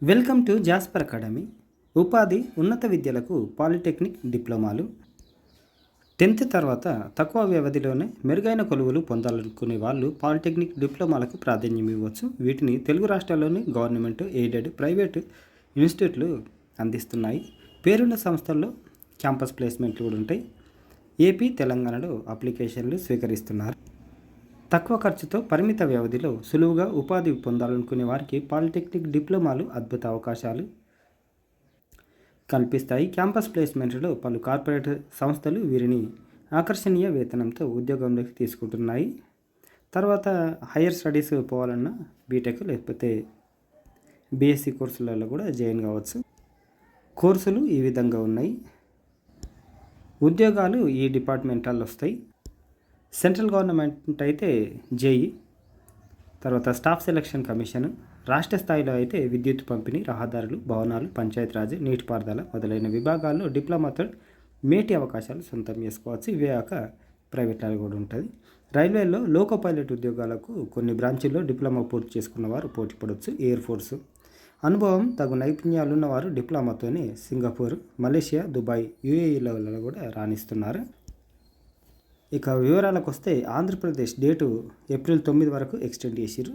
Welcome to Jasper academy. ఉపాధి ఉన్నత విద్యలకు polytechnic డిప్లొమాలు 10th తర్వాత తక్కువ వ్యవధిలోనే మెరుగైన కొలువులు పొందాలనుకునే వాళ్ళు పాలిటెక్నిక్ డిప్లొమాలకు ప్రాధాన్యం ఇవ్వచ్చు. వీటిని తెలుగు రాష్ట్రాల్లోని గవర్నమెంట్ ఎయిడెడ్ ప్రైవేటు ఇన్స్టిట్యూట్లు అందిస్తున్నాయి. పేరున్న సంస్థల్లో క్యాంపస్ ప్లేస్మెంట్లు కూడా ఉంటాయి. ఏపీ తెలంగాణలో అప్లికేషన్లు స్వీకరిస్తున్నారు. తక్కువ ఖర్చుతో పరిమిత వ్యవధిలో సులువుగా ఉపాధి పొందాలనుకునే వారికి పాలిటెక్నిక్ డిప్లొమాలు అద్భుత అవకాశాలు కల్పిస్తాయి. క్యాంపస్ ప్లేస్మెంట్లో పలు కార్పొరేట్ సంస్థలు వీరిని ఆకర్షణీయ వేతనంతో ఉద్యోగంలోకి తీసుకుంటున్నాయి. తర్వాత హైయర్ స్టడీస్ పోవాలన్నా బీటెక్ లేకపోతే బీఎస్సీ కోర్సులలో కూడా జాయిన్ కావచ్చు. కోర్సులు ఈ విధంగా ఉన్నాయి. ఉద్యోగాలు ఈ డిపార్ట్మెంట్లో వస్తాయి. సెంట్రల్ గవర్నమెంట్ అయితే జేఈ, తర్వాత స్టాఫ్ సెలక్షన్ కమిషన్, రాష్ట్ర స్థాయిలో అయితే విద్యుత్ పంపిణీ, రహదారులు, భవనాలు, పంచాయతీరాజ్, నీటిపారుదల మొదలైన విభాగాల్లో డిప్లొమాతో మేటి అవకాశాలు సొంతం చేసుకోవచ్చు. ఇవే కాక ప్రైవేట్లో కూడా ఉంటుంది. రైల్వేలో లోకో పైలట్ ఉద్యోగాలకు కొన్ని బ్రాంచీల్లో డిప్లొమా పూర్తి చేసుకున్న వారు పోటీ పడవచ్చు. ఎయిర్ ఫోర్సు అనుభవం తగు నైపుణ్యాలు ఉన్నవారు డిప్లొమాతోనే సింగపూర్, మలేషియా, దుబాయ్, యూఏఈలలో కూడా రాణిస్తున్నారు. ఇక వివరాలకు వస్తే ఆంధ్రప్రదేశ్ డేటు ఏప్రిల్ 9 వరకు ఎక్స్టెండ్ చేసిరు.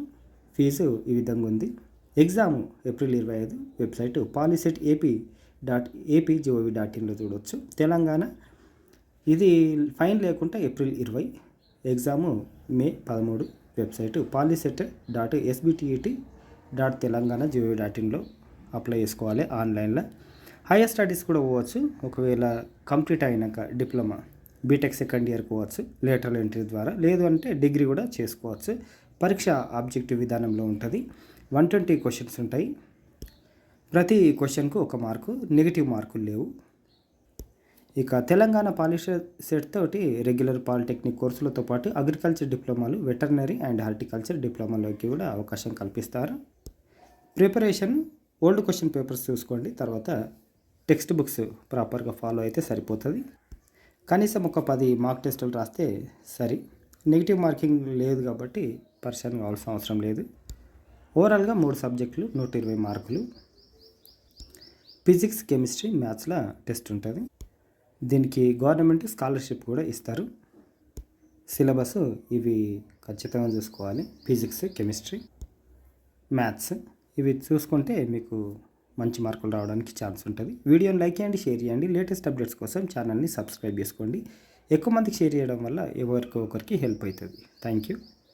ఫీజు ఈ విధంగా ఉంది. Exam April 25. వెబ్సైటు polyset.ap.ap.gov.in చూడవచ్చు. తెలంగాణ ఇది ఫైన్ లేకుండా ఏప్రిల్ 20. ఎగ్జాము మే 13. వెబ్సైటు polyset.sbtet.telangana.gov.in అప్లై చేసుకోవాలి ఆన్లైన్లో. హైయర్ స్టడీస్ కూడా పోవచ్చు. ఒకవేళ కంప్లీట్ అయినాక డిప్లొమా బీటెక్ సెకండ్ ఇయర్ పోవచ్చు లేటరల్ ఎంట్రీ ద్వారా, లేదు అంటే డిగ్రీ కూడా చేసుకోవచ్చు. పరీక్ష ఆబ్జెక్టివ్ విధానంలో ఉంటుంది. 120 క్వశ్చన్స్ ఉంటాయి. ప్రతి క్వశ్చన్కు 1 మార్కు, నెగిటివ్ మార్కులు లేవు. ఇక తెలంగాణ పాలిసెట్ తోటి రెగ్యులర్ పాలిటెక్నిక్ కోర్సులతో పాటు అగ్రికల్చర్ డిప్లొమాలు, వెటర్నరీ అండ్ హార్టికల్చర్ డిప్లొమాలోకి కూడా అవకాశం కల్పిస్తారు. ప్రిపరేషన్ ఓల్డ్ క్వశ్చన్ పేపర్స్ చూసుకోండి. తర్వాత టెక్స్ట్ బుక్స్ ప్రాపర్గా ఫాలో అయితే సరిపోతుంది. కనీసం ఒక 10 మార్క్ టెస్టులు రాస్తే సరి. నెగిటివ్ మార్కింగ్ లేదు కాబట్టి పర్సన్ కావాల్సిన అవసరం లేదు. ఓవరాల్గా 3 సబ్జెక్టులు 120 మార్కులు. ఫిజిక్స్, కెమిస్ట్రీ, మ్యాథ్స్లో టెస్ట్ ఉంటుంది. దీనికి గవర్నమెంట్ స్కాలర్షిప్ కూడా ఇస్తారు. సిలబస్ ఇవి ఖచ్చితంగా చూసుకోవాలి. ఫిజిక్స్, కెమిస్ట్రీ, మ్యాథ్స్ ఇవి చూసుకుంటే మీకు మంచి మార్కులు రావడానికి ఛాన్స్ ఉంటుంది. వీడియోని లైక్ చేయండి, షేర్ చేయండి. లేటెస్ట్ అప్డేట్స్ కోసం ఛానల్ని సబ్స్క్రైబ్ చేసుకోండి. ఎక్కువ మందికి షేర్ చేయడం వల్ల ఎవరికొకరికి హెల్ప్ అవుతుంది. Thank you.